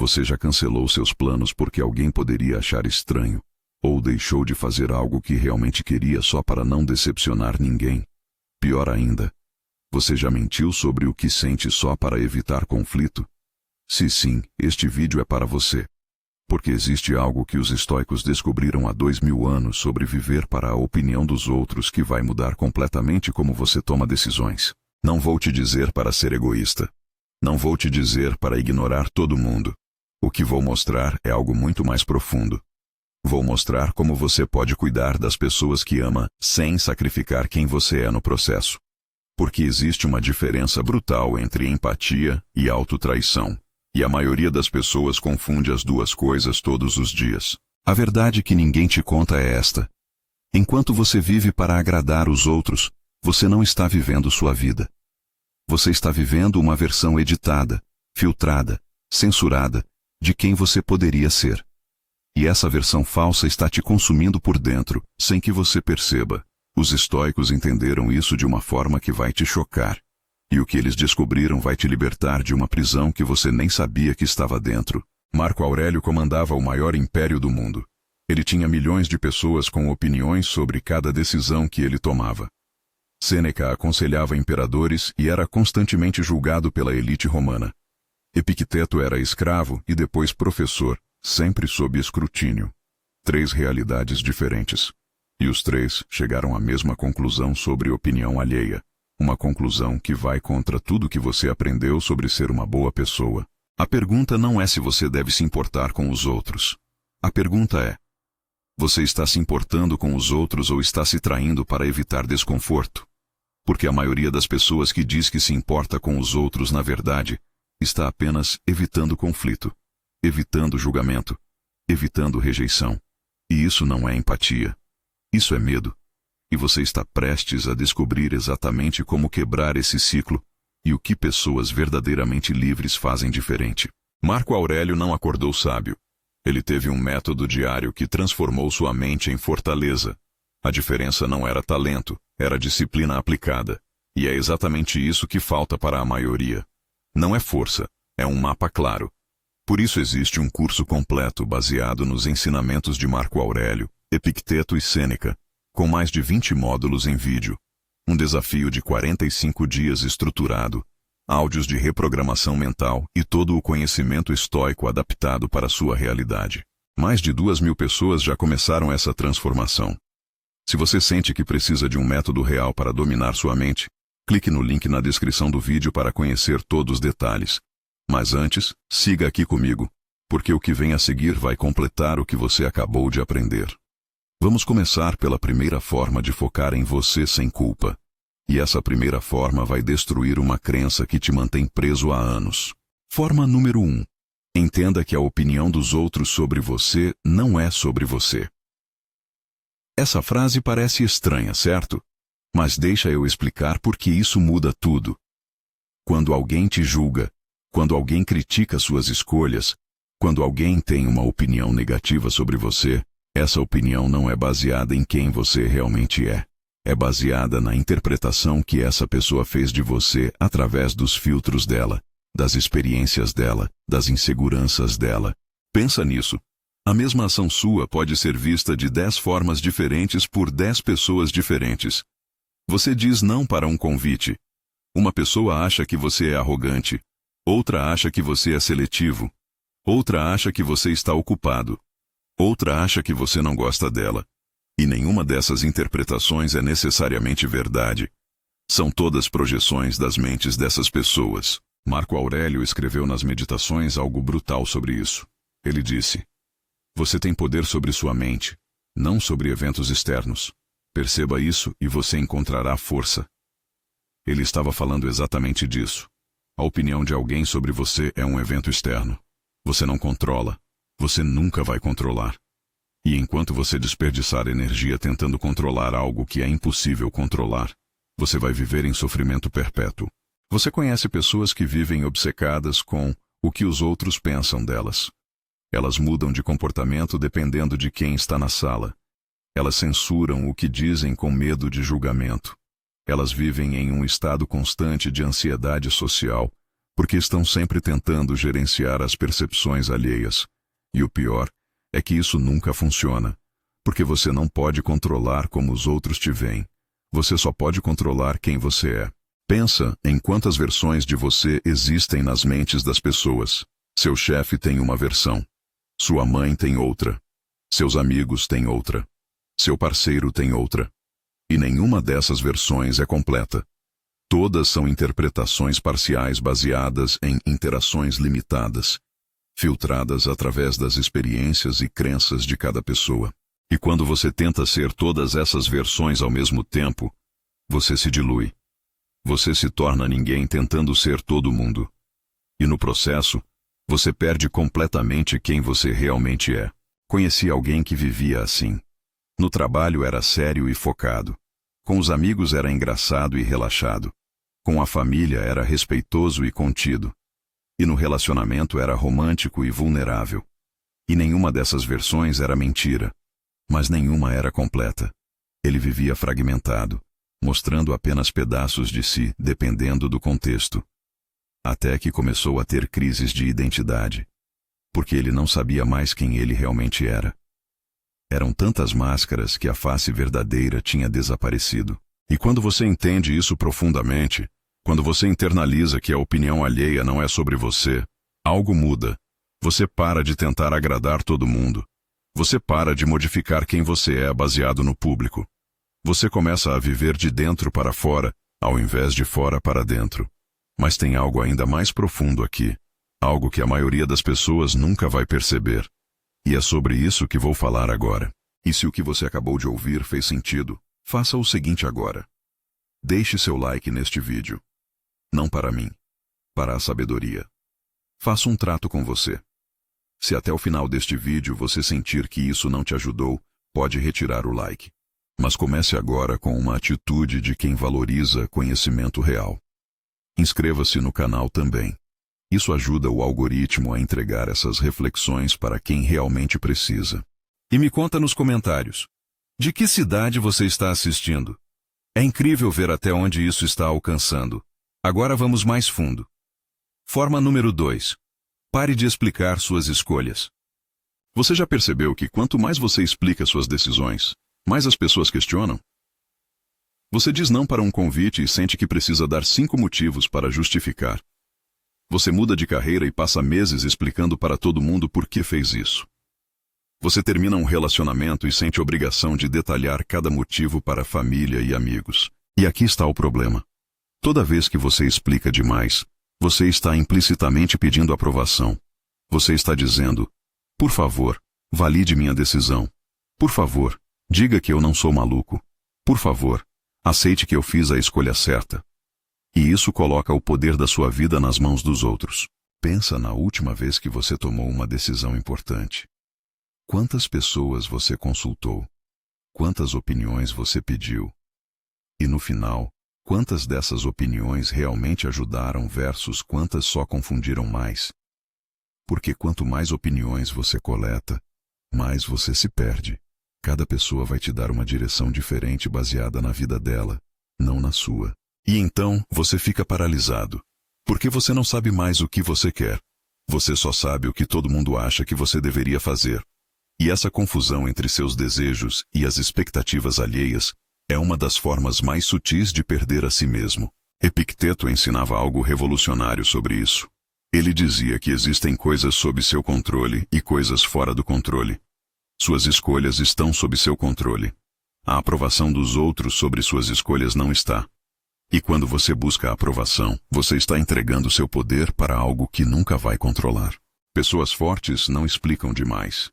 Você já cancelou seus planos porque alguém poderia achar estranho, ou deixou de fazer algo que realmente queria só para não decepcionar ninguém. Pior ainda, você já mentiu sobre o que sente só para evitar conflito? Se sim, este vídeo é para você. Porque existe algo que os estoicos descobriram há 2000 anos sobre viver para a opinião dos outros que vai mudar completamente como você toma decisões. Não vou te dizer para ser egoísta. Não vou te dizer para ignorar todo mundo. O que vou mostrar é algo muito mais profundo. Vou mostrar como você pode cuidar das pessoas que ama sem sacrificar quem você é no processo. Porque existe uma diferença brutal entre empatia e autotraição. E a maioria das pessoas confunde as duas coisas todos os dias. A verdade que ninguém te conta é esta. Enquanto você vive para agradar os outros, você não está vivendo sua vida. Você está vivendo uma versão editada, filtrada, censurada, de quem você poderia ser. E essa versão falsa está te consumindo por dentro, sem que você perceba. Os estoicos entenderam isso de uma forma que vai te chocar. E o que eles descobriram vai te libertar de uma prisão que você nem sabia que estava dentro. Marco Aurélio comandava o maior império do mundo. Ele tinha milhões de pessoas com opiniões sobre cada decisão que ele tomava. Sêneca aconselhava imperadores e era constantemente julgado pela elite romana. Epicteto era escravo e depois professor, sempre sob escrutínio. 3 realidades diferentes. E os 3 chegaram à mesma conclusão sobre opinião alheia. Uma conclusão que vai contra tudo que você aprendeu sobre ser uma boa pessoa. A pergunta não é se você deve se importar com os outros. A pergunta é: você está se importando com os outros ou está se traindo para evitar desconforto? Porque a maioria das pessoas que diz que se importa com os outros, na verdade, está apenas evitando conflito, evitando julgamento, evitando rejeição. E isso não é empatia. Isso é medo. E você está prestes a descobrir exatamente como quebrar esse ciclo e o que pessoas verdadeiramente livres fazem diferente. Marco Aurélio não acordou sábio. Ele teve um método diário que transformou sua mente em fortaleza. A diferença não era talento, era disciplina aplicada. E é exatamente isso que falta para a maioria. Não é força, é um mapa claro. Por isso existe um curso completo baseado nos ensinamentos de Marco Aurélio, Epicteto e Sêneca, com mais de 20 módulos em vídeo, um desafio de 45 dias estruturado, áudios de reprogramação mental e todo o conhecimento estoico adaptado para sua realidade. Mais de 2.000 pessoas já começaram essa transformação. Se você sente que precisa de um método real para dominar sua mente, clique no link na descrição do vídeo para conhecer todos os detalhes. Mas antes, siga aqui comigo, porque o que vem a seguir vai completar o que você acabou de aprender. Vamos começar pela primeira forma de focar em você sem culpa. E essa primeira forma vai destruir uma crença que te mantém preso há anos. Forma número 1. Entenda que a opinião dos outros sobre você não é sobre você. Essa frase parece estranha, certo? Mas deixa eu explicar por que isso muda tudo. Quando alguém te julga, quando alguém critica suas escolhas, quando alguém tem uma opinião negativa sobre você, essa opinião não é baseada em quem você realmente é. É baseada na interpretação que essa pessoa fez de você através dos filtros dela, das experiências dela, das inseguranças dela. Pensa nisso. A mesma ação sua pode ser vista de 10 formas diferentes por 10 pessoas diferentes. Você diz não para um convite. Uma pessoa acha que você é arrogante. Outra acha que você é seletivo. Outra acha que você está ocupado. Outra acha que você não gosta dela. E nenhuma dessas interpretações é necessariamente verdade. São todas projeções das mentes dessas pessoas. Marco Aurélio escreveu nas Meditações algo brutal sobre isso. Ele disse: você tem poder sobre sua mente, não sobre eventos externos. Perceba isso e você encontrará força. Ele estava falando exatamente disso. A opinião de alguém sobre você é um evento externo. Você não controla. Você nunca vai controlar. E enquanto você desperdiçar energia tentando controlar algo que é impossível controlar, você vai viver em sofrimento perpétuo. Você conhece pessoas que vivem obcecadas com o que os outros pensam delas. Elas mudam de comportamento dependendo de quem está na sala. Elas censuram o que dizem com medo de julgamento. Elas vivem em um estado constante de ansiedade social, porque estão sempre tentando gerenciar as percepções alheias. E o pior é que isso nunca funciona, porque você não pode controlar como os outros te veem. Você só pode controlar quem você é. Pensa em quantas versões de você existem nas mentes das pessoas. Seu chefe tem uma versão. Sua mãe tem outra. Seus amigos têm outra. Seu parceiro tem outra. E nenhuma dessas versões é completa. Todas são interpretações parciais baseadas em interações limitadas, filtradas através das experiências e crenças de cada pessoa. E quando você tenta ser todas essas versões ao mesmo tempo, você se dilui. Você se torna ninguém tentando ser todo mundo. E no processo, você perde completamente quem você realmente é. Conheci alguém que vivia assim. No trabalho era sério e focado. Com os amigos era engraçado e relaxado. Com a família era respeitoso e contido. E no relacionamento era romântico e vulnerável. E nenhuma dessas versões era mentira. Mas nenhuma era completa. Ele vivia fragmentado, mostrando apenas pedaços de si, dependendo do contexto. Até que começou a ter crises de identidade. Porque ele não sabia mais quem ele realmente era. Eram tantas máscaras que a face verdadeira tinha desaparecido. E quando você entende isso profundamente, quando você internaliza que a opinião alheia não é sobre você, algo muda. Você para de tentar agradar todo mundo. Você para de modificar quem você é baseado no público. Você começa a viver de dentro para fora, ao invés de fora para dentro. Mas tem algo ainda mais profundo aqui. Algo que a maioria das pessoas nunca vai perceber. E é sobre isso que vou falar agora. E se o que você acabou de ouvir fez sentido, faça o seguinte agora. Deixe seu like neste vídeo. Não para mim. Para a sabedoria. Faça um trato com você. Se até o final deste vídeo você sentir que isso não te ajudou, pode retirar o like. Mas comece agora com uma atitude de quem valoriza conhecimento real. Inscreva-se no canal também. Isso ajuda o algoritmo a entregar essas reflexões para quem realmente precisa. E me conta nos comentários. De que cidade você está assistindo? É incrível ver até onde isso está alcançando. Agora vamos mais fundo. Forma número 2. Pare de explicar suas escolhas. Você já percebeu que quanto mais você explica suas decisões, mais as pessoas questionam? Você diz não para um convite e sente que precisa dar 5 motivos para justificar. Você muda de carreira e passa meses explicando para todo mundo por que fez isso. Você termina um relacionamento e sente obrigação de detalhar cada motivo para a família e amigos. E aqui está o problema. Toda vez que você explica demais, você está implicitamente pedindo aprovação. Você está dizendo, por favor, valide minha decisão. Por favor, diga que eu não sou maluco. Por favor, aceite que eu fiz a escolha certa. E isso coloca o poder da sua vida nas mãos dos outros. Pensa na última vez que você tomou uma decisão importante. Quantas pessoas você consultou? Quantas opiniões você pediu? E no final, quantas dessas opiniões realmente ajudaram versus quantas só confundiram mais? Porque quanto mais opiniões você coleta, mais você se perde. Cada pessoa vai te dar uma direção diferente baseada na vida dela, não na sua. E então, você fica paralisado. Porque você não sabe mais o que você quer. Você só sabe o que todo mundo acha que você deveria fazer. E essa confusão entre seus desejos e as expectativas alheias é uma das formas mais sutis de perder a si mesmo. Epicteto ensinava algo revolucionário sobre isso. Ele dizia que existem coisas sob seu controle e coisas fora do controle. Suas escolhas estão sob seu controle. A aprovação dos outros sobre suas escolhas não está. E quando você busca a aprovação, você está entregando seu poder para algo que nunca vai controlar. Pessoas fortes não explicam demais.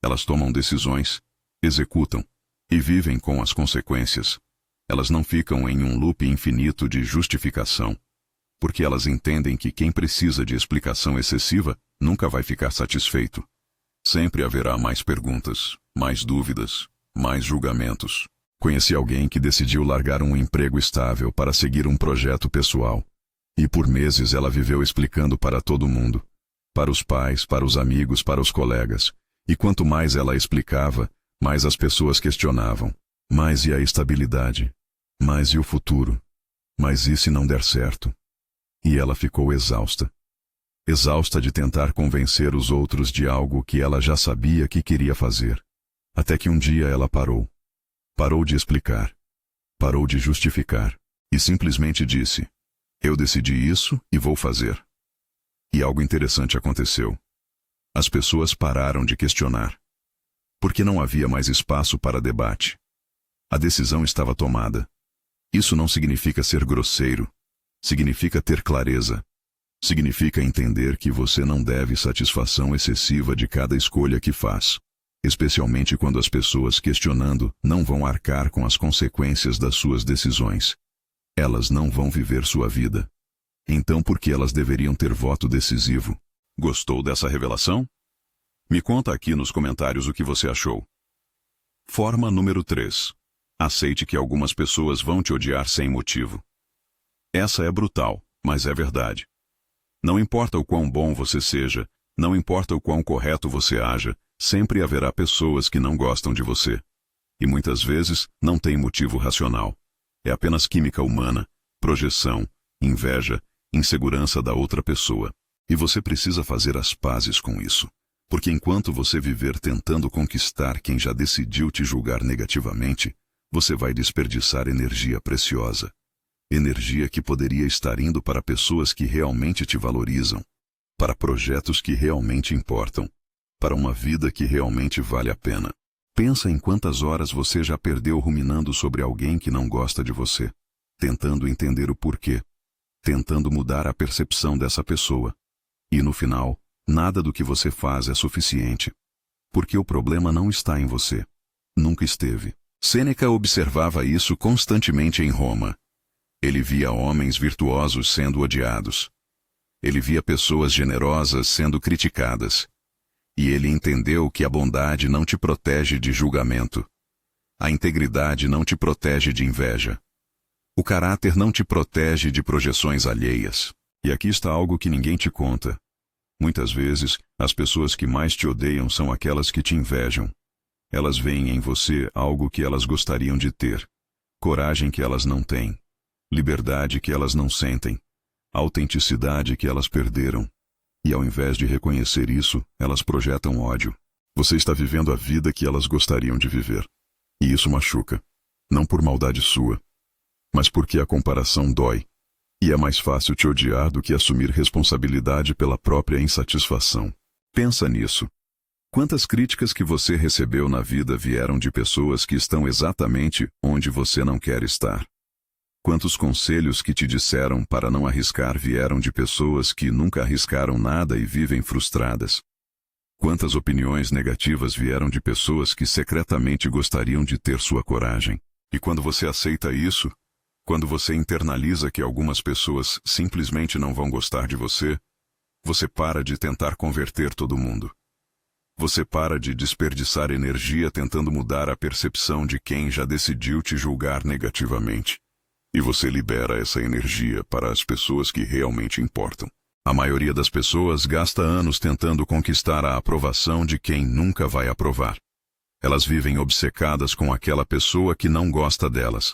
Elas tomam decisões, executam e vivem com as consequências. Elas não ficam em um loop infinito de justificação, porque elas entendem que quem precisa de explicação excessiva nunca vai ficar satisfeito. Sempre haverá mais perguntas, mais dúvidas, mais julgamentos. Conheci alguém que decidiu largar um emprego estável para seguir um projeto pessoal. E por meses ela viveu explicando para todo mundo. Para os pais, para os amigos, para os colegas. E quanto mais ela explicava, mais as pessoas questionavam. Mas e a estabilidade? Mas e o futuro? Mas e se não der certo? E ela ficou exausta. Exausta de tentar convencer os outros de algo que ela já sabia que queria fazer. Até que um dia ela parou. Parou de explicar. Parou de justificar. E simplesmente disse: eu decidi isso e vou fazer. E algo interessante aconteceu. As pessoas pararam de questionar. Porque não havia mais espaço para debate. A decisão estava tomada. Isso não significa ser grosseiro. Significa ter clareza. Significa entender que você não deve satisfação excessiva de cada escolha que faz. Especialmente quando as pessoas questionando não vão arcar com as consequências das suas decisões. Elas não vão viver sua vida. Então por que elas deveriam ter voto decisivo? Gostou dessa revelação? Me conta aqui nos comentários o que você achou. Forma número 3. Aceite que algumas pessoas vão te odiar sem motivo. Essa é brutal, mas é verdade. Não importa o quão bom você seja, não importa o quão correto você haja, sempre haverá pessoas que não gostam de você. E muitas vezes não tem motivo racional. É apenas química humana, projeção, inveja, insegurança da outra pessoa. E você precisa fazer as pazes com isso. Porque enquanto você viver tentando conquistar quem já decidiu te julgar negativamente, você vai desperdiçar energia preciosa. Energia que poderia estar indo para pessoas que realmente te valorizam, para projetos que realmente importam, para uma vida que realmente vale a pena. Pensa em quantas horas você já perdeu ruminando sobre alguém que não gosta de você, tentando entender o porquê, tentando mudar a percepção dessa pessoa. E no final, nada do que você faz é suficiente. Porque o problema não está em você. Nunca esteve. Sêneca observava isso constantemente em Roma. Ele via homens virtuosos sendo odiados. Ele via pessoas generosas sendo criticadas. E ele entendeu que a bondade não te protege de julgamento. A integridade não te protege de inveja. O caráter não te protege de projeções alheias. E aqui está algo que ninguém te conta. Muitas vezes, as pessoas que mais te odeiam são aquelas que te invejam. Elas veem em você algo que elas gostariam de ter. Coragem que elas não têm. Liberdade que elas não sentem. Autenticidade que elas perderam. E ao invés de reconhecer isso, elas projetam ódio. Você está vivendo a vida que elas gostariam de viver. E isso machuca. Não por maldade sua, mas porque a comparação dói. E é mais fácil te odiar do que assumir responsabilidade pela própria insatisfação. Pensa nisso. Quantas críticas que você recebeu na vida vieram de pessoas que estão exatamente onde você não quer estar? Quantos conselhos que te disseram para não arriscar vieram de pessoas que nunca arriscaram nada e vivem frustradas? Quantas opiniões negativas vieram de pessoas que secretamente gostariam de ter sua coragem? E quando você aceita isso, quando você internaliza que algumas pessoas simplesmente não vão gostar de você, você para de tentar converter todo mundo. Você para de desperdiçar energia tentando mudar a percepção de quem já decidiu te julgar negativamente. E você libera essa energia para as pessoas que realmente importam. A maioria das pessoas gasta anos tentando conquistar a aprovação de quem nunca vai aprovar. Elas vivem obcecadas com aquela pessoa que não gosta delas.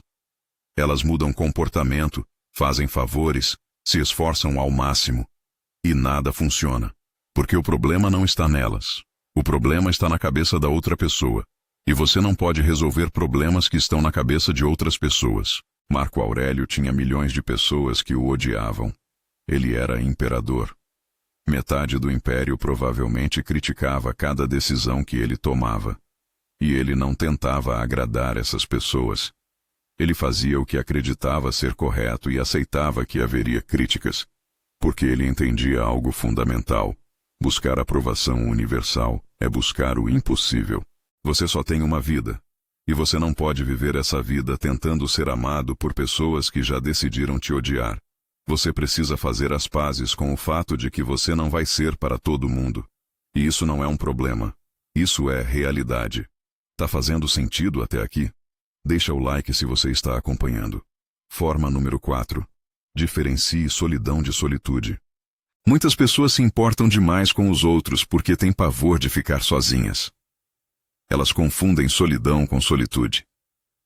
Elas mudam comportamento, fazem favores, se esforçam ao máximo. E nada funciona. Porque o problema não está nelas. O problema está na cabeça da outra pessoa. E você não pode resolver problemas que estão na cabeça de outras pessoas. Marco Aurélio tinha milhões de pessoas que o odiavam. Ele era imperador. Metade do império provavelmente criticava cada decisão que ele tomava. E ele não tentava agradar essas pessoas. Ele fazia o que acreditava ser correto e aceitava que haveria críticas. Porque ele entendia algo fundamental. Buscar aprovação universal é buscar o impossível. Você só tem uma vida. E você não pode viver essa vida tentando ser amado por pessoas que já decidiram te odiar. Você precisa fazer as pazes com o fato de que você não vai ser para todo mundo. E isso não é um problema. Isso é realidade. Tá fazendo sentido até aqui? Deixa o like se você está acompanhando. Forma número 4. Diferencie solidão de solitude. Muitas pessoas se importam demais com os outros porque têm pavor de ficar sozinhas. Elas confundem solidão com solitude.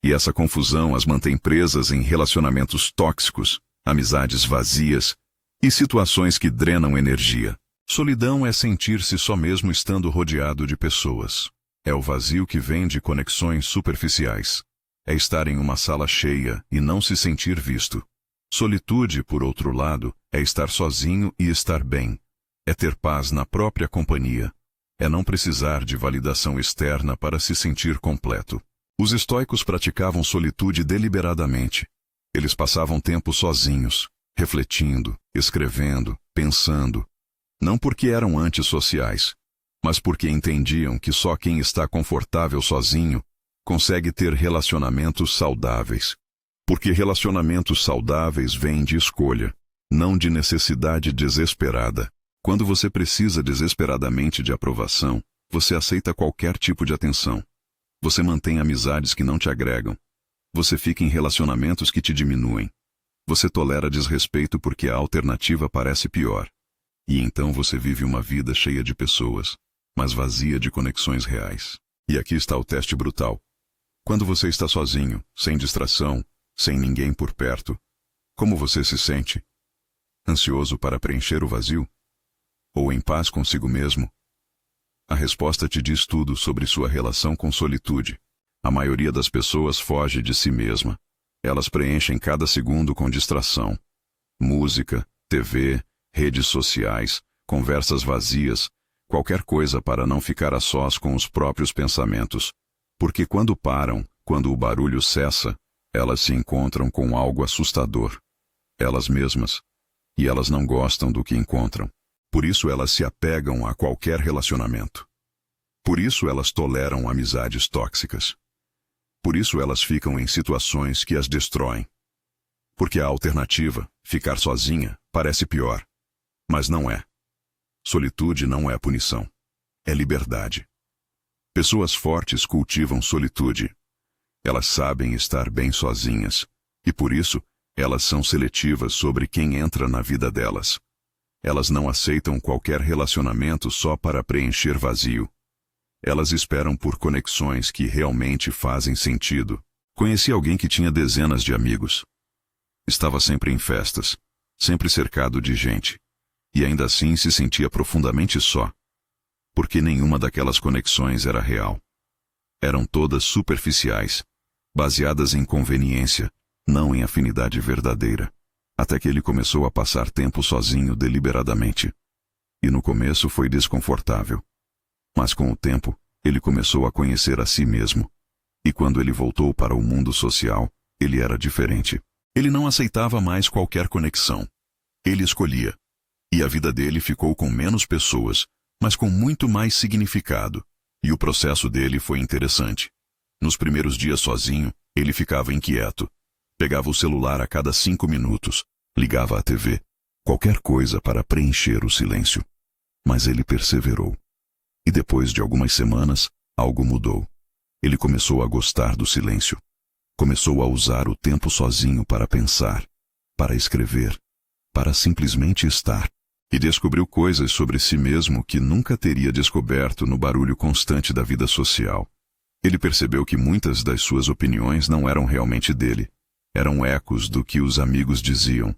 E essa confusão as mantém presas em relacionamentos tóxicos, amizades vazias e situações que drenam energia. Solidão é sentir-se só mesmo estando rodeado de pessoas. É o vazio que vem de conexões superficiais. É estar em uma sala cheia e não se sentir visto. Solitude, por outro lado, é estar sozinho e estar bem. É ter paz na própria companhia. É não precisar de validação externa para se sentir completo. Os estoicos praticavam solitude deliberadamente. Eles passavam tempo sozinhos, refletindo, escrevendo, pensando. Não porque eram antissociais, mas porque entendiam que só quem está confortável sozinho consegue ter relacionamentos saudáveis. Porque relacionamentos saudáveis vêm de escolha, não de necessidade desesperada. Quando você precisa desesperadamente de aprovação, você aceita qualquer tipo de atenção. Você mantém amizades que não te agregam. Você fica em relacionamentos que te diminuem. Você tolera desrespeito porque a alternativa parece pior. E então você vive uma vida cheia de pessoas, mas vazia de conexões reais. E aqui está o teste brutal. Quando você está sozinho, sem distração, sem ninguém por perto, como você se sente? Ansioso para preencher o vazio? Ou em paz consigo mesmo? A resposta te diz tudo sobre sua relação com solitude. A maioria das pessoas foge de si mesma. Elas preenchem cada segundo com distração. Música, TV, redes sociais, conversas vazias, qualquer coisa para não ficar a sós com os próprios pensamentos. Porque quando param, quando o barulho cessa, elas se encontram com algo assustador. Elas mesmas. E elas não gostam do que encontram. Por isso elas se apegam a qualquer relacionamento. Por isso elas toleram amizades tóxicas. Por isso elas ficam em situações que as destroem. Porque a alternativa, ficar sozinha, parece pior. Mas não é. Solitude não é punição. É liberdade. Pessoas fortes cultivam solitude. Elas sabem estar bem sozinhas. E por isso, elas são seletivas sobre quem entra na vida delas. Elas não aceitam qualquer relacionamento só para preencher vazio. Elas esperam por conexões que realmente fazem sentido. Conheci alguém que tinha dezenas de amigos. Estava sempre em festas, sempre cercado de gente. E ainda assim se sentia profundamente só. Porque nenhuma daquelas conexões era real. Eram todas superficiais, baseadas em conveniência, não em afinidade verdadeira. Até que ele começou a passar tempo sozinho deliberadamente. E no começo foi desconfortável. Mas com o tempo, ele começou a conhecer a si mesmo. E quando ele voltou para o mundo social, ele era diferente. Ele não aceitava mais qualquer conexão. Ele escolhia. E a vida dele ficou com menos pessoas, mas com muito mais significado. E o processo dele foi interessante. Nos primeiros dias sozinho, ele ficava inquieto. Pegava o celular a cada 5 minutos, ligava a TV, qualquer coisa para preencher o silêncio. Mas ele perseverou. E depois de algumas semanas, algo mudou. Ele começou a gostar do silêncio. Começou a usar o tempo sozinho para pensar, para escrever, para simplesmente estar. E descobriu coisas sobre si mesmo que nunca teria descoberto no barulho constante da vida social. Ele percebeu que muitas das suas opiniões não eram realmente dele. Eram ecos do que os amigos diziam.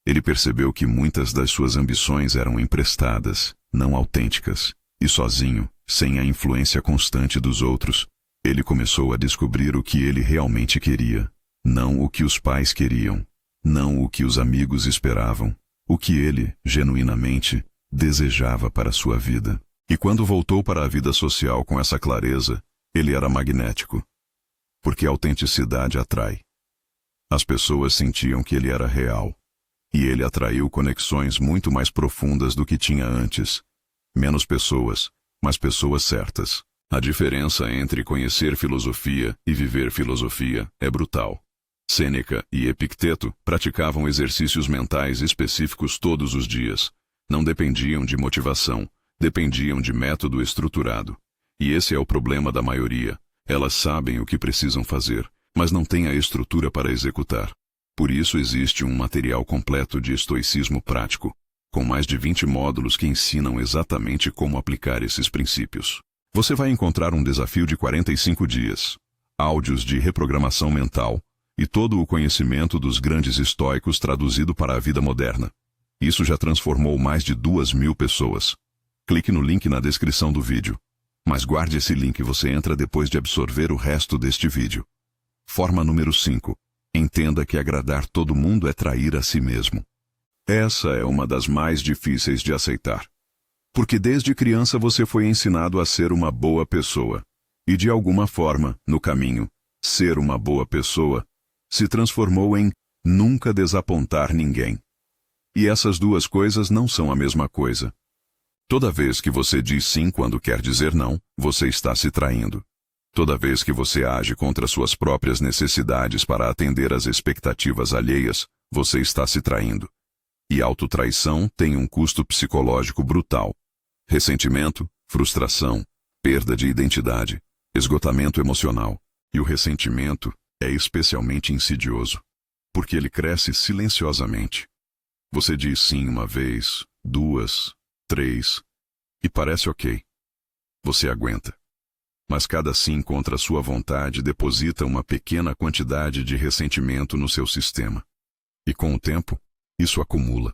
Ele percebeu que muitas das suas ambições eram emprestadas, não autênticas. E sozinho, sem a influência constante dos outros, ele começou a descobrir o que ele realmente queria. Não o que os pais queriam. Não o que os amigos esperavam. O que ele, genuinamente, desejava para sua vida. E quando voltou para a vida social com essa clareza, ele era magnético. Porque a autenticidade atrai. As pessoas sentiam que ele era real. E ele atraiu conexões muito mais profundas do que tinha antes. Menos pessoas, mas pessoas certas. A diferença entre conhecer filosofia e viver filosofia é brutal. Sêneca e Epicteto praticavam exercícios mentais específicos todos os dias. Não dependiam de motivação, dependiam de método estruturado. E esse é o problema da maioria. Elas sabem o que precisam fazer, mas não têm a estrutura para executar. Por isso existe um material completo de estoicismo prático, com mais de 20 módulos que ensinam exatamente como aplicar esses princípios. Você vai encontrar um desafio de 45 dias, áudios de reprogramação mental e todo o conhecimento dos grandes estoicos traduzido para a vida moderna. Isso já transformou mais de 2.000 pessoas. Clique no link na descrição do vídeo. Mas guarde esse link e você entra depois de absorver o resto deste vídeo. Forma número 5. Entenda que agradar todo mundo é trair a si mesmo. Essa é uma das mais difíceis de aceitar. Porque desde criança você foi ensinado a ser uma boa pessoa. E de alguma forma, no caminho, ser uma boa pessoa se transformou em nunca desapontar ninguém. E essas duas coisas não são a mesma coisa. Toda vez que você diz sim quando quer dizer não, você está se traindo. Toda vez que você age contra suas próprias necessidades para atender às expectativas alheias, você está se traindo. E autotraição tem um custo psicológico brutal. Ressentimento, frustração, perda de identidade, esgotamento emocional. E o ressentimento é especialmente insidioso, porque ele cresce silenciosamente. Você diz sim uma vez, 2, 3, e parece ok. Você aguenta. Mas cada sim contra sua vontade deposita uma pequena quantidade de ressentimento no seu sistema. E com o tempo, isso acumula.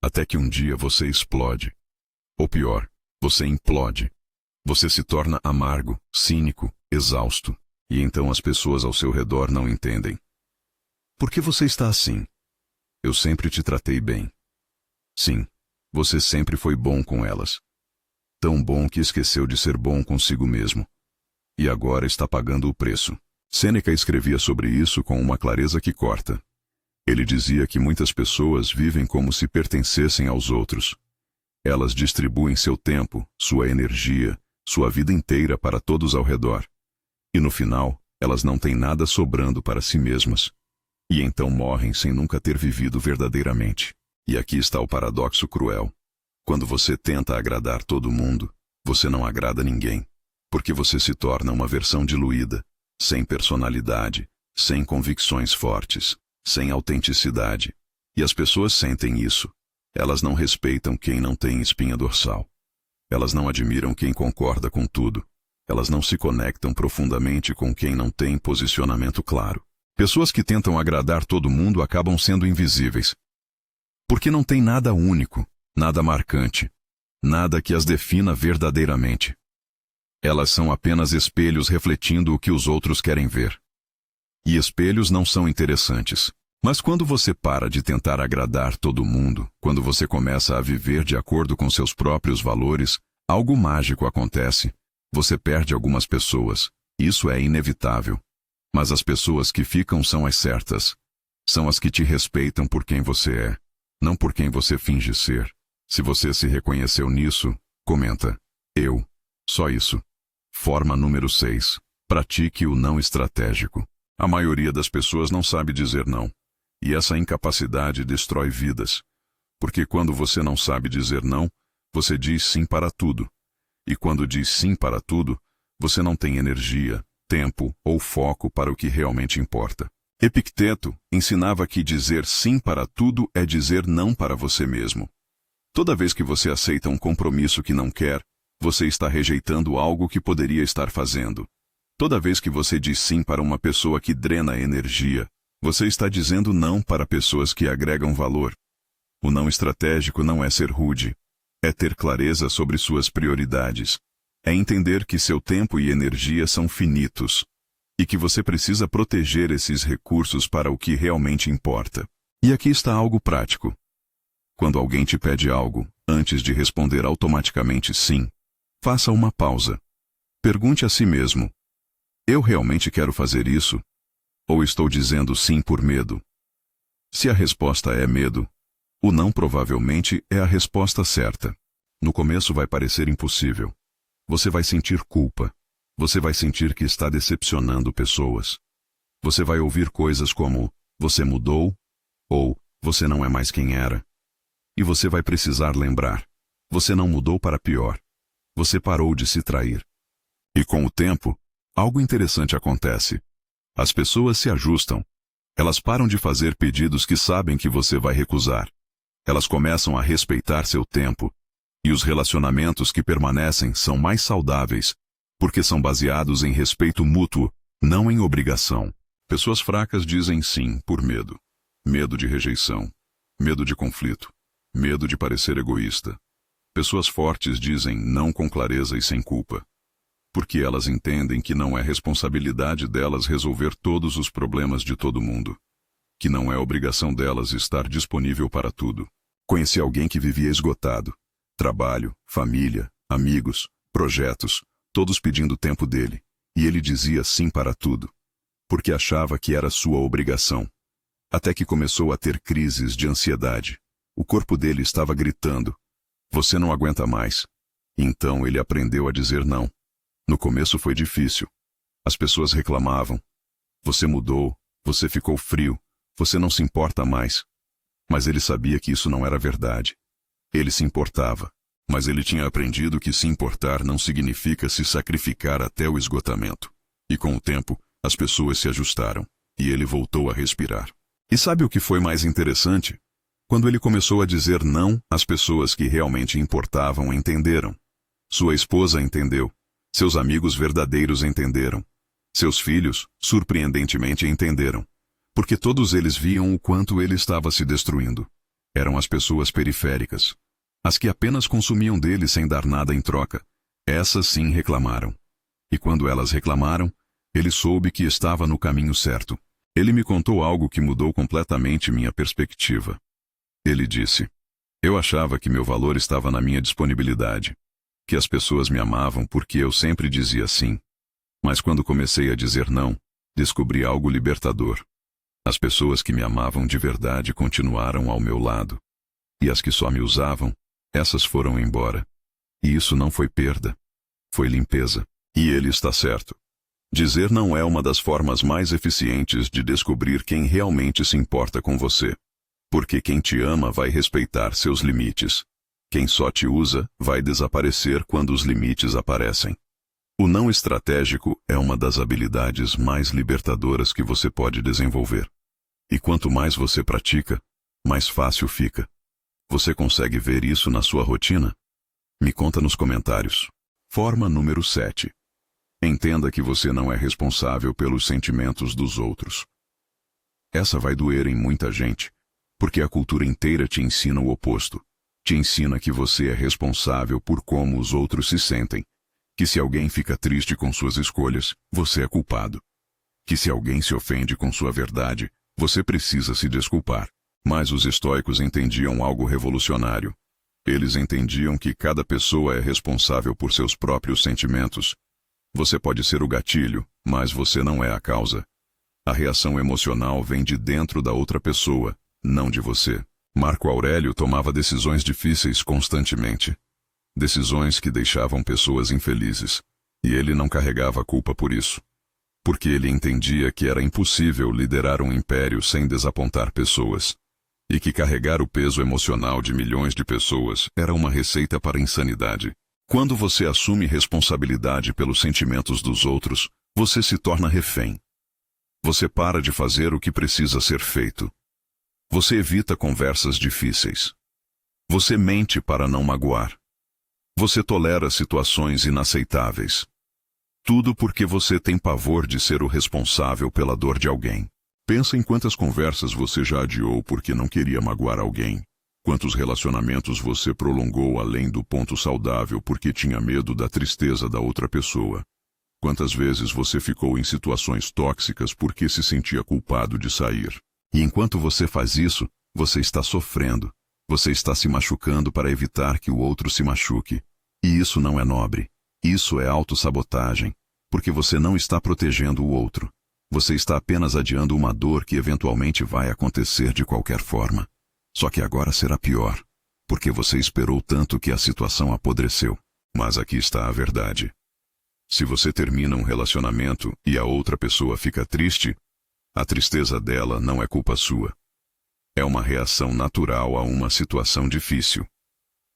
Até que um dia você explode. Ou pior, você implode. Você se torna amargo, cínico, exausto. E então as pessoas ao seu redor não entendem. Por que você está assim? Eu sempre te tratei bem. Sim, você sempre foi bom com elas. Tão bom que esqueceu de ser bom consigo mesmo. E agora está pagando o preço. Sêneca escrevia sobre isso com uma clareza que corta. Ele dizia que muitas pessoas vivem como se pertencessem aos outros. Elas distribuem seu tempo, sua energia, sua vida inteira para todos ao redor. E no final, elas não têm nada sobrando para si mesmas. E então morrem sem nunca ter vivido verdadeiramente. E aqui está o paradoxo cruel. Quando você tenta agradar todo mundo, você não agrada ninguém. Porque você se torna uma versão diluída, sem personalidade, sem convicções fortes, sem autenticidade. E as pessoas sentem isso. Elas não respeitam quem não tem espinha dorsal. Elas não admiram quem concorda com tudo. Elas não se conectam profundamente com quem não tem posicionamento claro. Pessoas que tentam agradar todo mundo acabam sendo invisíveis. Porque não tem nada único, nada marcante, nada que as defina verdadeiramente. Elas são apenas espelhos refletindo o que os outros querem ver. E espelhos não são interessantes. Mas quando você para de tentar agradar todo mundo, quando você começa a viver de acordo com seus próprios valores, algo mágico acontece. Você perde algumas pessoas. Isso é inevitável. Mas as pessoas que ficam são as certas. São as que te respeitam por quem você é, não por quem você finge ser. Se você se reconheceu nisso, comenta. Eu. Só isso. Forma número 6. Pratique o não estratégico. A maioria das pessoas não sabe dizer não. E essa incapacidade destrói vidas. Porque quando você não sabe dizer não, você diz sim para tudo. E quando diz sim para tudo, você não tem energia, tempo ou foco para o que realmente importa. Epicteto ensinava que dizer sim para tudo é dizer não para você mesmo. Toda vez que você aceita um compromisso que não quer, você está rejeitando algo que poderia estar fazendo. Toda vez que você diz sim para uma pessoa que drena energia, você está dizendo não para pessoas que agregam valor. O não estratégico não é ser rude. É ter clareza sobre suas prioridades. É entender que seu tempo e energia são finitos. E que você precisa proteger esses recursos para o que realmente importa. E aqui está algo prático. Quando alguém te pede algo, antes de responder automaticamente sim, faça uma pausa. Pergunte a si mesmo: eu realmente quero fazer isso? Ou estou dizendo sim por medo? Se a resposta é medo, o não provavelmente é a resposta certa. No começo vai parecer impossível. Você vai sentir culpa. Você vai sentir que está decepcionando pessoas. Você vai ouvir coisas como: você mudou, ou você não é mais quem era. E você vai precisar lembrar: você não mudou para pior. Você parou de se trair. E com o tempo, algo interessante acontece. As pessoas se ajustam. Elas param de fazer pedidos que sabem que você vai recusar. Elas começam a respeitar seu tempo. E os relacionamentos que permanecem são mais saudáveis, porque são baseados em respeito mútuo, não em obrigação. Pessoas fracas dizem sim por medo. Medo de rejeição. Medo de conflito. Medo de parecer egoísta. Pessoas fortes dizem não com clareza e sem culpa, porque elas entendem que não é responsabilidade delas resolver todos os problemas de todo mundo, que não é obrigação delas estar disponível para tudo. Conheci alguém que vivia esgotado. Trabalho, família, amigos, projetos, todos pedindo tempo dele, e ele dizia sim para tudo, porque achava que era sua obrigação. Até que começou a ter crises de ansiedade. O corpo dele estava gritando: "Você não aguenta mais." Então ele aprendeu a dizer não. No começo foi difícil. As pessoas reclamavam: "Você mudou, você ficou frio, você não se importa mais." Mas ele sabia que isso não era verdade. Ele se importava, mas ele tinha aprendido que se importar não significa se sacrificar até o esgotamento. E com o tempo, as pessoas se ajustaram, e ele voltou a respirar. E sabe o que foi mais interessante? Quando ele começou a dizer não, as pessoas que realmente importavam entenderam. Sua esposa entendeu. Seus amigos verdadeiros entenderam. Seus filhos, surpreendentemente, entenderam. Porque todos eles viam o quanto ele estava se destruindo. Eram as pessoas periféricas. As que apenas consumiam dele sem dar nada em troca. Essas sim reclamaram. E quando elas reclamaram, ele soube que estava no caminho certo. Ele me contou algo que mudou completamente minha perspectiva. Ele disse: "Eu achava que meu valor estava na minha disponibilidade, que as pessoas me amavam porque eu sempre dizia sim. Mas quando comecei a dizer não, descobri algo libertador. As pessoas que me amavam de verdade continuaram ao meu lado. E as que só me usavam, essas foram embora. E isso não foi perda. Foi limpeza. E ele está certo. Dizer não é uma das formas mais eficientes de descobrir quem realmente se importa com você. Porque quem te ama vai respeitar seus limites. Quem só te usa vai desaparecer quando os limites aparecem. O não estratégico é uma das habilidades mais libertadoras que você pode desenvolver. E quanto mais você pratica, mais fácil fica. Você consegue ver isso na sua rotina? Me conta nos comentários. Forma número 7. Entenda que você não é responsável pelos sentimentos dos outros. Essa vai doer em muita gente, porque a cultura inteira te ensina o oposto. Te ensina que você é responsável por como os outros se sentem, que se alguém fica triste com suas escolhas, você é culpado. Que se alguém se ofende com sua verdade, você precisa se desculpar. Mas os estoicos entendiam algo revolucionário. Eles entendiam que cada pessoa é responsável por seus próprios sentimentos. Você pode ser o gatilho, mas você não é a causa. A reação emocional vem de dentro da outra pessoa, não de você. Marco Aurélio tomava decisões difíceis constantemente. Decisões que deixavam pessoas infelizes. E ele não carregava a culpa por isso. Porque ele entendia que era impossível liderar um império sem desapontar pessoas. E que carregar o peso emocional de milhões de pessoas era uma receita para a insanidade. Quando você assume responsabilidade pelos sentimentos dos outros, você se torna refém. Você para de fazer o que precisa ser feito. Você evita conversas difíceis. Você mente para não magoar. Você tolera situações inaceitáveis. Tudo porque você tem pavor de ser o responsável pela dor de alguém. Pensa em quantas conversas você já adiou porque não queria magoar alguém. Quantos relacionamentos você prolongou além do ponto saudável porque tinha medo da tristeza da outra pessoa. Quantas vezes você ficou em situações tóxicas porque se sentia culpado de sair. E enquanto você faz isso, você está sofrendo. Você está se machucando para evitar que o outro se machuque. E isso não é nobre. Isso é autossabotagem, porque você não está protegendo o outro. Você está apenas adiando uma dor que eventualmente vai acontecer de qualquer forma. Só que agora será pior, porque você esperou tanto que a situação apodreceu. Mas aqui está a verdade. Se você termina um relacionamento e a outra pessoa fica triste, a tristeza dela não é culpa sua. É uma reação natural a uma situação difícil.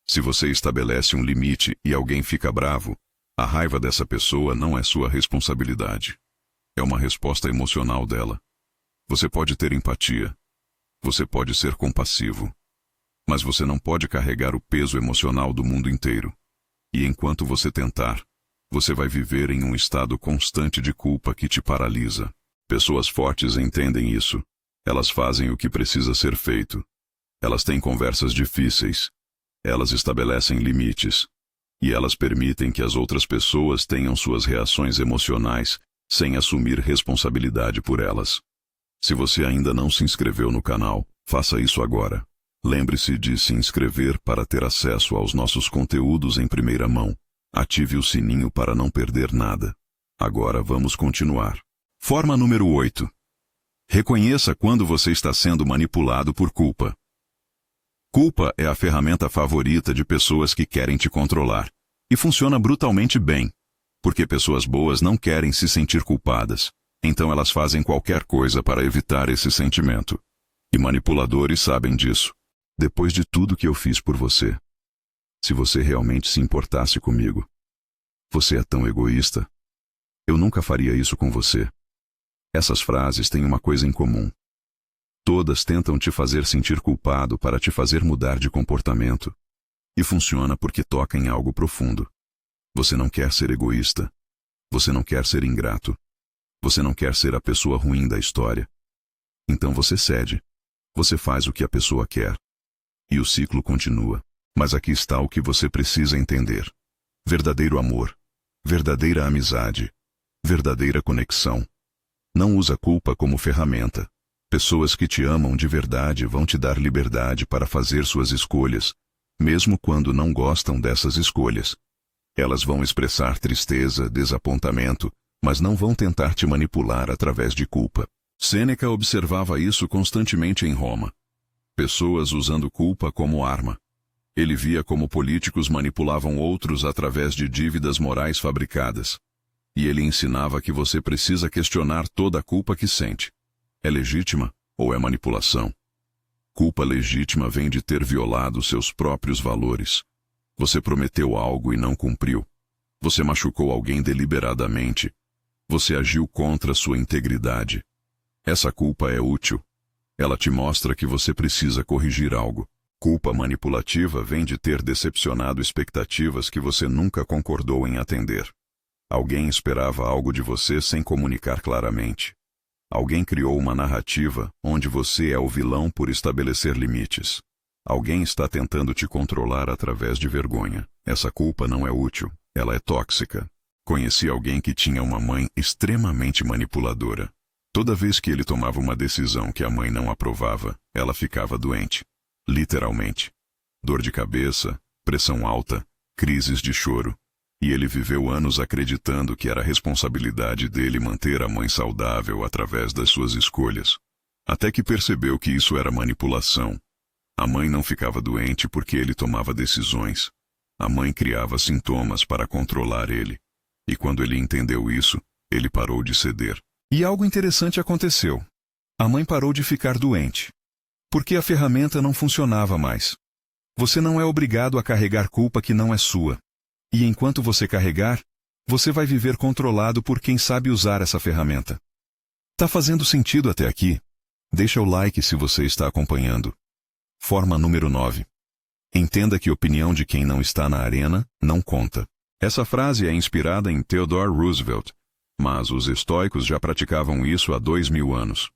Se você estabelece um limite e alguém fica bravo, a raiva dessa pessoa não é sua responsabilidade. É uma resposta emocional dela. Você pode ter empatia. Você pode ser compassivo. Mas você não pode carregar o peso emocional do mundo inteiro. E enquanto você tentar, você vai viver em um estado constante de culpa que te paralisa. Pessoas fortes entendem isso. Elas fazem o que precisa ser feito. Elas têm conversas difíceis. Elas estabelecem limites. E elas permitem que as outras pessoas tenham suas reações emocionais sem assumir responsabilidade por elas. Se você ainda não se inscreveu no canal, faça isso agora. Lembre-se de se inscrever para ter acesso aos nossos conteúdos em primeira mão. Ative o sininho para não perder nada. Agora vamos continuar. Forma número 8. Reconheça quando você está sendo manipulado por culpa. Culpa é a ferramenta favorita de pessoas que querem te controlar. E funciona brutalmente bem, porque pessoas boas não querem se sentir culpadas. Então elas fazem qualquer coisa para evitar esse sentimento. E manipuladores sabem disso. Depois de tudo que eu fiz por você, se você realmente se importasse comigo, você é tão egoísta. Eu nunca faria isso com você. Essas frases têm uma coisa em comum. Todas tentam te fazer sentir culpado para te fazer mudar de comportamento. E funciona porque toca em algo profundo. Você não quer ser egoísta. Você não quer ser ingrato. Você não quer ser a pessoa ruim da história. Então você cede. Você faz o que a pessoa quer. E o ciclo continua. Mas aqui está o que você precisa entender. Verdadeiro amor. Verdadeira amizade. Verdadeira conexão. Não usa culpa como ferramenta. Pessoas que te amam de verdade vão te dar liberdade para fazer suas escolhas, mesmo quando não gostam dessas escolhas. Elas vão expressar tristeza, desapontamento, mas não vão tentar te manipular através de culpa. Sêneca observava isso constantemente em Roma. Pessoas usando culpa como arma. Ele via como políticos manipulavam outros através de dívidas morais fabricadas. E ele ensinava que você precisa questionar toda a culpa que sente. É legítima ou é manipulação? Culpa legítima vem de ter violado seus próprios valores. Você prometeu algo e não cumpriu. Você machucou alguém deliberadamente. Você agiu contra sua integridade. Essa culpa é útil. Ela te mostra que você precisa corrigir algo. Culpa manipulativa vem de ter decepcionado expectativas que você nunca concordou em atender. Alguém esperava algo de você sem comunicar claramente. Alguém criou uma narrativa onde você é o vilão por estabelecer limites. Alguém está tentando te controlar através de vergonha. Essa culpa não é útil, ela é tóxica. Conheci alguém que tinha uma mãe extremamente manipuladora. Toda vez que ele tomava uma decisão que a mãe não aprovava, ela ficava doente. Literalmente. Dor de cabeça, pressão alta, crises de choro. E ele viveu anos acreditando que era responsabilidade dele manter a mãe saudável através das suas escolhas. Até que percebeu que isso era manipulação. A mãe não ficava doente porque ele tomava decisões. A mãe criava sintomas para controlar ele. E quando ele entendeu isso, ele parou de ceder. E algo interessante aconteceu. A mãe parou de ficar doente. Porque a ferramenta não funcionava mais. Você não é obrigado a carregar culpa que não é sua. E enquanto você carregar, você vai viver controlado por quem sabe usar essa ferramenta. Tá fazendo sentido até aqui? Deixa o like se você está acompanhando. Forma número 9. Entenda que a opinião de quem não está na arena não conta. Essa frase é inspirada em Theodore Roosevelt, mas os estoicos já praticavam isso há 2000 anos.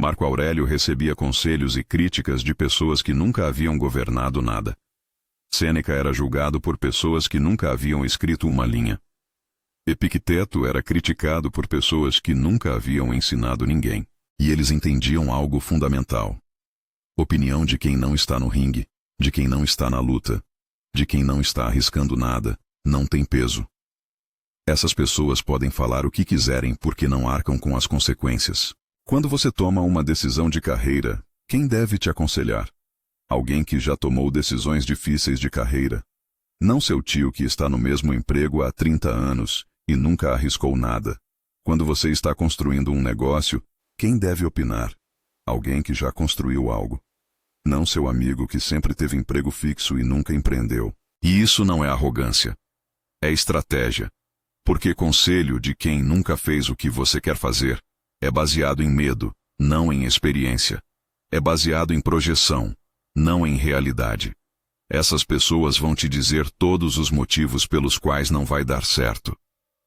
Marco Aurélio recebia conselhos e críticas de pessoas que nunca haviam governado nada. Sêneca era julgado por pessoas que nunca haviam escrito uma linha. Epicteto era criticado por pessoas que nunca haviam ensinado ninguém. E eles entendiam algo fundamental. Opinião de quem não está no ringue, de quem não está na luta, de quem não está arriscando nada, não tem peso. Essas pessoas podem falar o que quiserem porque não arcam com as consequências. Quando você toma uma decisão de carreira, quem deve te aconselhar? Alguém que já tomou decisões difíceis de carreira. Não seu tio que está no mesmo emprego há 30 anos e nunca arriscou nada. Quando você está construindo um negócio, quem deve opinar? Alguém que já construiu algo. Não seu amigo que sempre teve emprego fixo e nunca empreendeu. E isso não é arrogância. É estratégia. Porque conselho de quem nunca fez o que você quer fazer é baseado em medo, não em experiência. É baseado em projeção, não em realidade. Essas pessoas vão te dizer todos os motivos pelos quais não vai dar certo.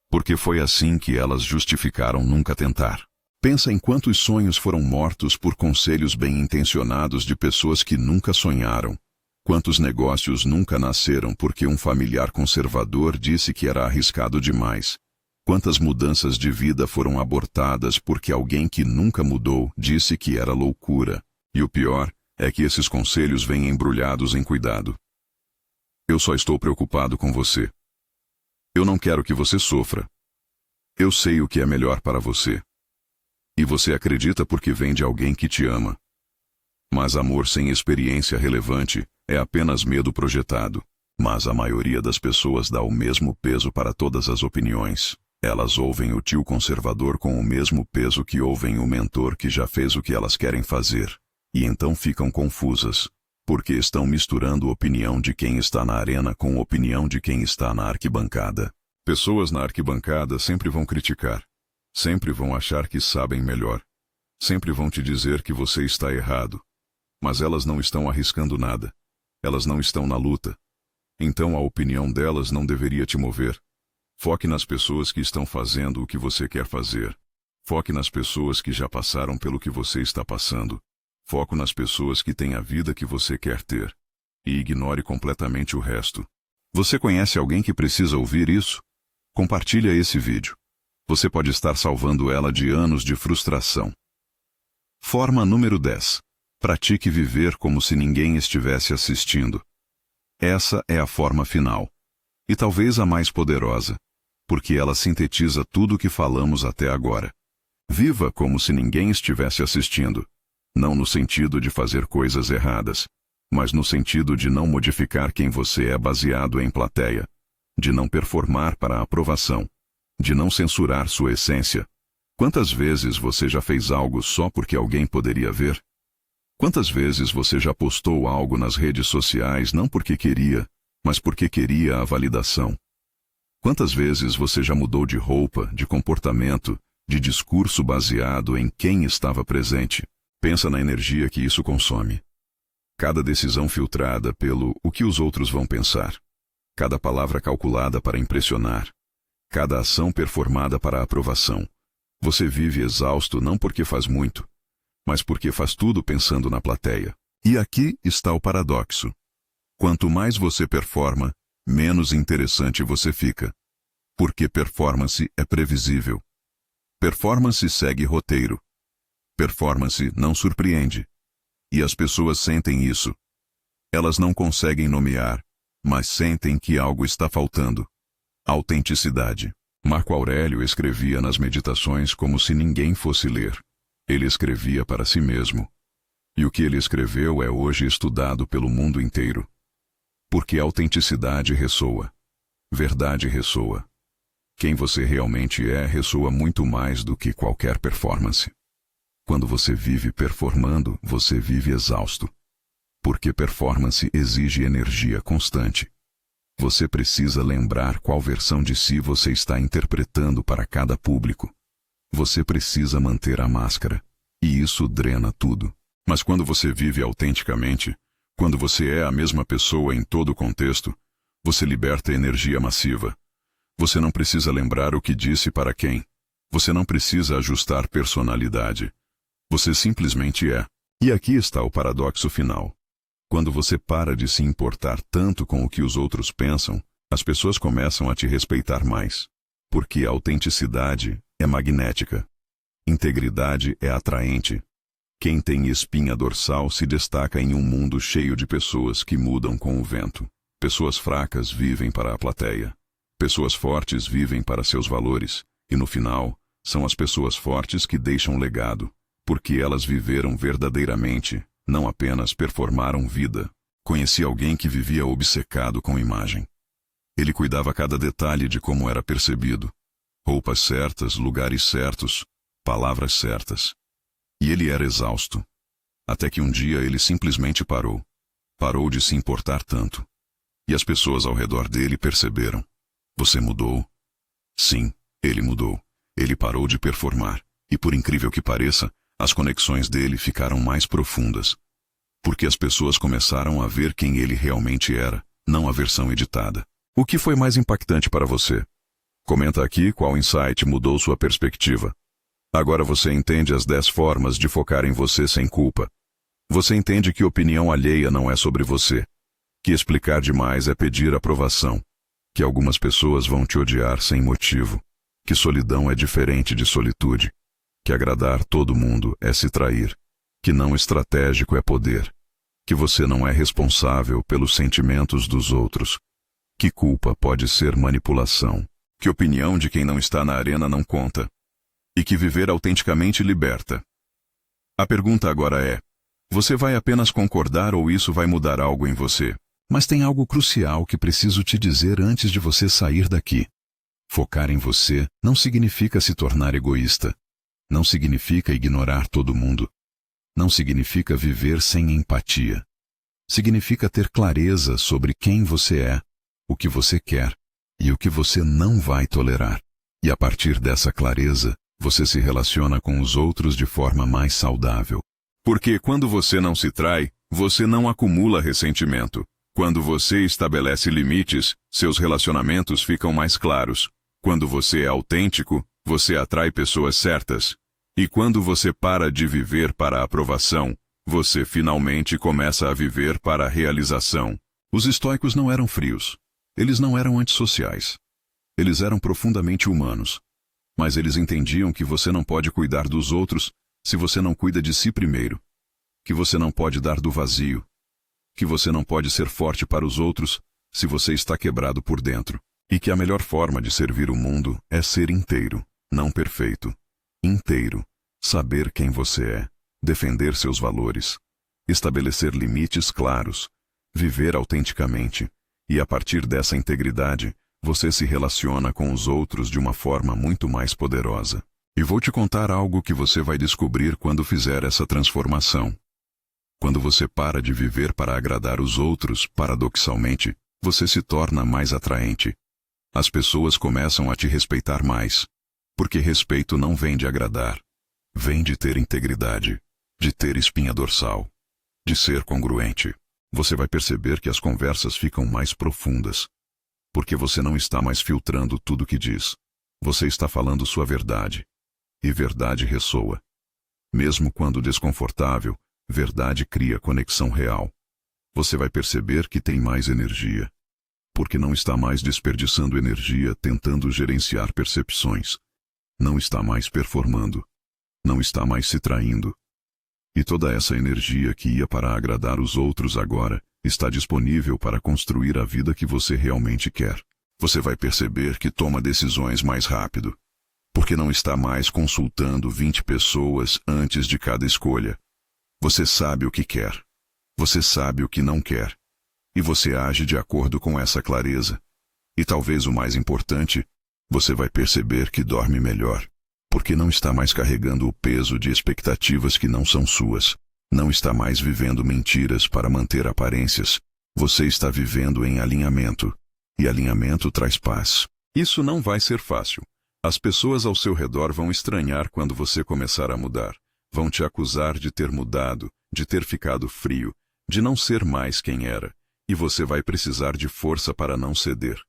Porque foi assim que elas justificaram nunca tentar. Pensa em quantos sonhos foram mortos por conselhos bem-intencionados de pessoas que nunca sonharam. Quantos negócios nunca nasceram porque um familiar conservador disse que era arriscado demais. Quantas mudanças de vida foram abortadas porque alguém que nunca mudou disse que era loucura. E o pior é que esses conselhos vêm embrulhados em cuidado. Eu só estou preocupado com você. Eu não quero que você sofra. Eu sei o que é melhor para você. E você acredita porque vem de alguém que te ama. Mas amor sem experiência relevante é apenas medo projetado. Mas a maioria das pessoas dá o mesmo peso para todas as opiniões. Elas ouvem o tio conservador com o mesmo peso que ouvem o mentor que já fez o que elas querem fazer. E então ficam confusas, porque estão misturando opinião de quem está na arena com opinião de quem está na arquibancada. Pessoas na arquibancada sempre vão criticar. Sempre vão achar que sabem melhor. Sempre vão te dizer que você está errado. Mas elas não estão arriscando nada. Elas não estão na luta. Então a opinião delas não deveria te mover. Foque nas pessoas que estão fazendo o que você quer fazer. Foque nas pessoas que já passaram pelo que você está passando. Foco nas pessoas que têm a vida que você quer ter. E ignore completamente o resto. Você conhece alguém que precisa ouvir isso? Compartilha esse vídeo. Você pode estar salvando ela de anos de frustração. Forma número 10. Pratique viver como se ninguém estivesse assistindo. Essa é a forma final. E talvez a mais poderosa, porque ela sintetiza tudo o que falamos até agora. Viva como se ninguém estivesse assistindo. Não no sentido de fazer coisas erradas, mas no sentido de não modificar quem você é baseado em plateia, de não performar para a aprovação, de não censurar sua essência. Quantas vezes você já fez algo só porque alguém poderia ver? Quantas vezes você já postou algo nas redes sociais não porque queria, mas porque queria a validação? Quantas vezes você já mudou de roupa, de comportamento, de discurso baseado em quem estava presente? Pensa na energia que isso consome. Cada decisão filtrada pelo o que os outros vão pensar. Cada palavra calculada para impressionar. Cada ação performada para a aprovação. Você vive exausto não porque faz muito, mas porque faz tudo pensando na plateia. E aqui está o paradoxo. Quanto mais você performa, menos interessante você fica. Porque performance é previsível. Performance segue roteiro. Performance não surpreende. E as pessoas sentem isso. Elas não conseguem nomear, mas sentem que algo está faltando. Autenticidade. Marco Aurélio escrevia nas meditações como se ninguém fosse ler. Ele escrevia para si mesmo. E o que ele escreveu é hoje estudado pelo mundo inteiro. Porque autenticidade ressoa. Verdade ressoa. Quem você realmente é ressoa muito mais do que qualquer performance. Quando você vive performando, você vive exausto. Porque performance exige energia constante. Você precisa lembrar qual versão de si você está interpretando para cada público. Você precisa manter a máscara. E isso drena tudo. Mas quando você vive autenticamente, quando você é a mesma pessoa em todo o contexto, você liberta energia massiva. Você não precisa lembrar o que disse para quem. Você não precisa ajustar personalidade. Você simplesmente é. E aqui está o paradoxo final. Quando você para de se importar tanto com o que os outros pensam, as pessoas começam a te respeitar mais. Porque a autenticidade é magnética. Integridade é atraente. Quem tem espinha dorsal se destaca em um mundo cheio de pessoas que mudam com o vento. Pessoas fracas vivem para a plateia. Pessoas fortes vivem para seus valores. E no final, são as pessoas fortes que deixam legado. Porque elas viveram verdadeiramente, não apenas performaram vida. Conheci alguém que vivia obcecado com imagem. Ele cuidava cada detalhe de como era percebido. Roupas certas, lugares certos, palavras certas. E ele era exausto. Até que um dia ele simplesmente parou. Parou de se importar tanto. E as pessoas ao redor dele perceberam. Você mudou? Sim, ele mudou. Ele parou de performar. E por incrível que pareça, as conexões dele ficaram mais profundas. Porque as pessoas começaram a ver quem ele realmente era, não a versão editada. O que foi mais impactante para você? Comenta aqui qual insight mudou sua perspectiva. Agora você entende as 10 formas de focar em você sem culpa. Você entende que opinião alheia não é sobre você. Que explicar demais é pedir aprovação. Que algumas pessoas vão te odiar sem motivo. Que solidão é diferente de solitude. Que agradar todo mundo é se trair. Que não estratégico é poder. Que você não é responsável pelos sentimentos dos outros. Que culpa pode ser manipulação. Que opinião de quem não está na arena não conta. E que viver autenticamente liberta. A pergunta agora é: você vai apenas concordar ou isso vai mudar algo em você? Mas tem algo crucial que preciso te dizer antes de você sair daqui. Focar em você não significa se tornar egoísta. Não significa ignorar todo mundo. Não significa viver sem empatia. Significa ter clareza sobre quem você é, o que você quer e o que você não vai tolerar. E a partir dessa clareza, você se relaciona com os outros de forma mais saudável. Porque quando você não se trai, você não acumula ressentimento. Quando você estabelece limites, seus relacionamentos ficam mais claros. Quando você é autêntico, você atrai pessoas certas. E quando você para de viver para a aprovação, você finalmente começa a viver para a realização. Os estoicos não eram frios. Eles não eram antissociais. Eles eram profundamente humanos. Mas eles entendiam que você não pode cuidar dos outros se você não cuida de si primeiro. Que você não pode dar do vazio. Que você não pode ser forte para os outros se você está quebrado por dentro. E que a melhor forma de servir o mundo é ser inteiro, não perfeito. Inteiro. Saber quem você é. Defender seus valores. Estabelecer limites claros. Viver autenticamente. E a partir dessa integridade, você se relaciona com os outros de uma forma muito mais poderosa. E vou te contar algo que você vai descobrir quando fizer essa transformação. Quando você para de viver para agradar os outros, paradoxalmente, você se torna mais atraente. As pessoas começam a te respeitar mais. Porque respeito não vem de agradar. Vem de ter integridade, de ter espinha dorsal, de ser congruente. Você vai perceber que as conversas ficam mais profundas. Porque você não está mais filtrando tudo que diz. Você está falando sua verdade. E verdade ressoa. Mesmo quando desconfortável, verdade cria conexão real. Você vai perceber que tem mais energia. Porque não está mais desperdiçando energia tentando gerenciar percepções. Não está mais performando. Não está mais se traindo. E toda essa energia que ia para agradar os outros agora, está disponível para construir a vida que você realmente quer. Você vai perceber que toma decisões mais rápido. Porque não está mais consultando 20 pessoas antes de cada escolha. Você sabe o que quer. Você sabe o que não quer. E você age de acordo com essa clareza. E talvez o mais importante, você vai perceber que dorme melhor. Porque não está mais carregando o peso de expectativas que não são suas. Não está mais vivendo mentiras para manter aparências. Você está vivendo em alinhamento. E alinhamento traz paz. Isso não vai ser fácil. As pessoas ao seu redor vão estranhar quando você começar a mudar. Vão te acusar de ter mudado, de ter ficado frio, de não ser mais quem era. E você vai precisar de força para não ceder.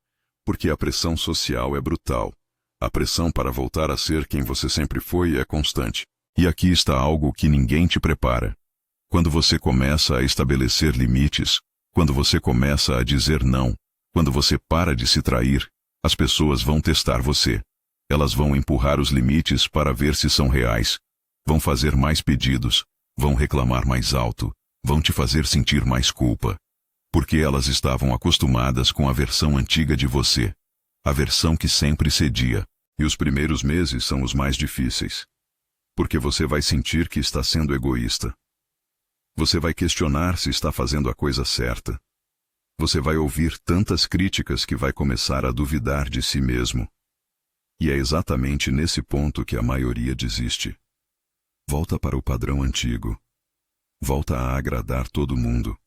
Porque a pressão social é brutal. A pressão para voltar a ser quem você sempre foi é constante. E aqui está algo que ninguém te prepara. Quando você começa a estabelecer limites, quando você começa a dizer não, quando você para de se trair, as pessoas vão testar você. Elas vão empurrar os limites para ver se são reais. Vão fazer mais pedidos, vão reclamar mais alto, vão te fazer sentir mais culpa. Porque elas estavam acostumadas com a versão antiga de você. A versão que sempre cedia. E os primeiros meses são os mais difíceis. Porque você vai sentir que está sendo egoísta. Você vai questionar se está fazendo a coisa certa. Você vai ouvir tantas críticas que vai começar a duvidar de si mesmo. E é exatamente nesse ponto que a maioria desiste. Volta para o padrão antigo. Volta a agradar todo mundo.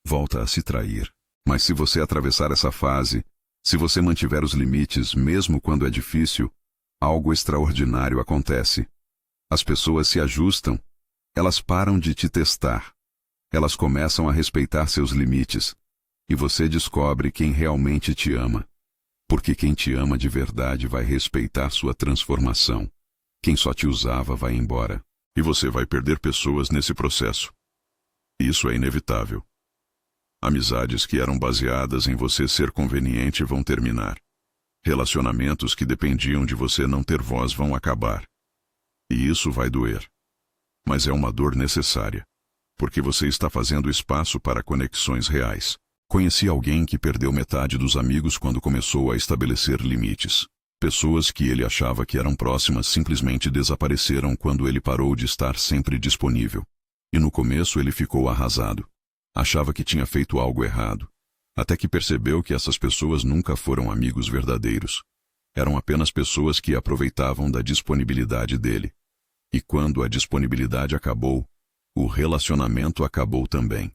Volta a se trair. Mas se você atravessar essa fase, se você mantiver os limites mesmo quando é difícil, algo extraordinário acontece. As pessoas se ajustam. Elas param de te testar. Elas começam a respeitar seus limites. E você descobre quem realmente te ama. Porque quem te ama de verdade vai respeitar sua transformação. Quem só te usava vai embora. E você vai perder pessoas nesse processo. Isso é inevitável. Amizades que eram baseadas em você ser conveniente vão terminar. Relacionamentos que dependiam de você não ter voz vão acabar. E isso vai doer. Mas é uma dor necessária. Porque você está fazendo espaço para conexões reais. Conheci alguém que perdeu metade dos amigos quando começou a estabelecer limites. Pessoas que ele achava que eram próximas simplesmente desapareceram quando ele parou de estar sempre disponível. E no começo ele ficou arrasado. Achava que tinha feito algo errado. Até que percebeu que essas pessoas nunca foram amigos verdadeiros. Eram apenas pessoas que aproveitavam da disponibilidade dele. E quando a disponibilidade acabou, o relacionamento acabou também.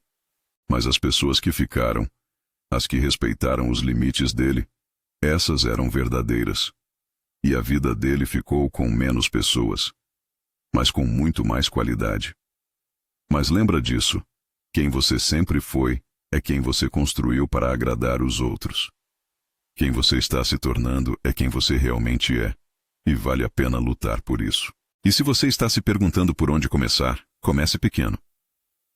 Mas as pessoas que ficaram, as que respeitaram os limites dele, essas eram verdadeiras. E a vida dele ficou com menos pessoas, mas com muito mais qualidade. Mas lembra disso, quem você sempre foi é quem você construiu para agradar os outros. Quem você está se tornando é quem você realmente é, e vale a pena lutar por isso. E se você está se perguntando por onde começar, comece pequeno.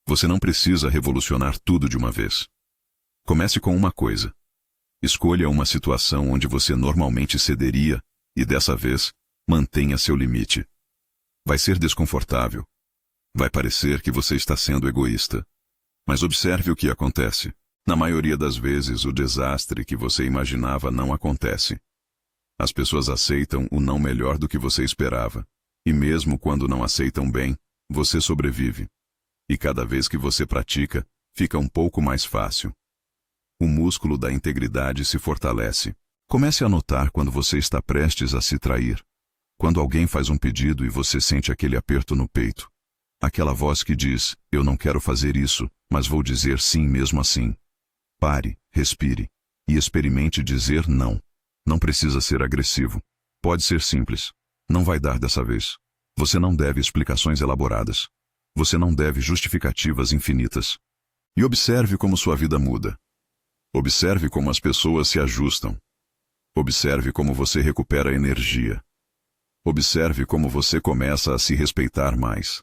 Você não precisa revolucionar tudo de uma vez. Comece com uma coisa. Escolha uma situação onde você normalmente cederia e, dessa vez, mantenha seu limite. Vai ser desconfortável. Vai parecer que você está sendo egoísta. Mas observe o que acontece. Na maioria das vezes, o desastre que você imaginava não acontece. As pessoas aceitam o não melhor do que você esperava. E mesmo quando não aceitam bem, você sobrevive. E cada vez que você pratica, fica um pouco mais fácil. O músculo da integridade se fortalece. Comece a notar quando você está prestes a se trair. Quando alguém faz um pedido e você sente aquele aperto no peito. Aquela voz que diz, eu não quero fazer isso, mas vou dizer sim mesmo assim. Pare, respire, e experimente dizer não. Não precisa ser agressivo. Pode ser simples. Não vai dar dessa vez. Você não deve explicações elaboradas. Você não deve justificativas infinitas. E observe como sua vida muda. Observe como as pessoas se ajustam. Observe como você recupera energia. Observe como você começa a se respeitar mais.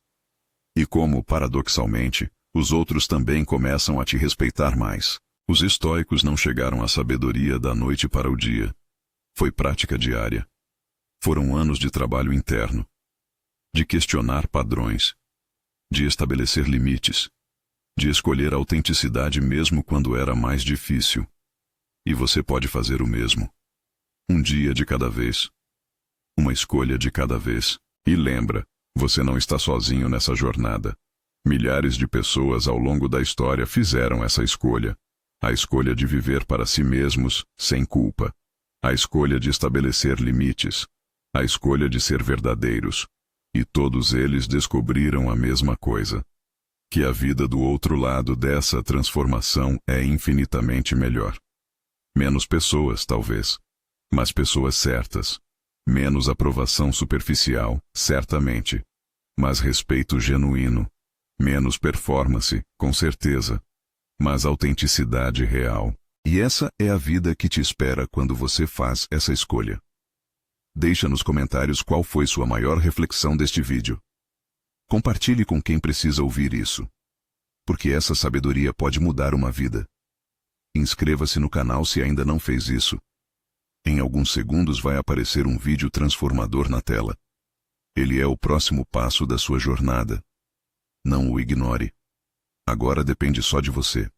E como, paradoxalmente, os outros também começam a te respeitar mais. Os estoicos não chegaram à sabedoria da noite para o dia. Foi prática diária. Foram anos de trabalho interno. De questionar padrões. De estabelecer limites. De escolher autenticidade mesmo quando era mais difícil. E você pode fazer o mesmo. Um dia de cada vez. Uma escolha de cada vez. E lembra, você não está sozinho nessa jornada. Milhares de pessoas ao longo da história fizeram essa escolha. A escolha de viver para si mesmos, sem culpa. A escolha de estabelecer limites. A escolha de ser verdadeiros. E todos eles descobriram a mesma coisa. Que a vida do outro lado dessa transformação é infinitamente melhor. Menos pessoas, talvez. Mas pessoas certas. Menos aprovação superficial, certamente. Mas respeito genuíno. Menos performance, com certeza. Mas autenticidade real. E essa é a vida que te espera quando você faz essa escolha. Deixa nos comentários qual foi sua maior reflexão deste vídeo. Compartilhe com quem precisa ouvir isso. Porque essa sabedoria pode mudar uma vida. Inscreva-se no canal se ainda não fez isso. Em alguns segundos vai aparecer um vídeo transformador na tela. Ele é o próximo passo da sua jornada. Não o ignore. Agora depende só de você.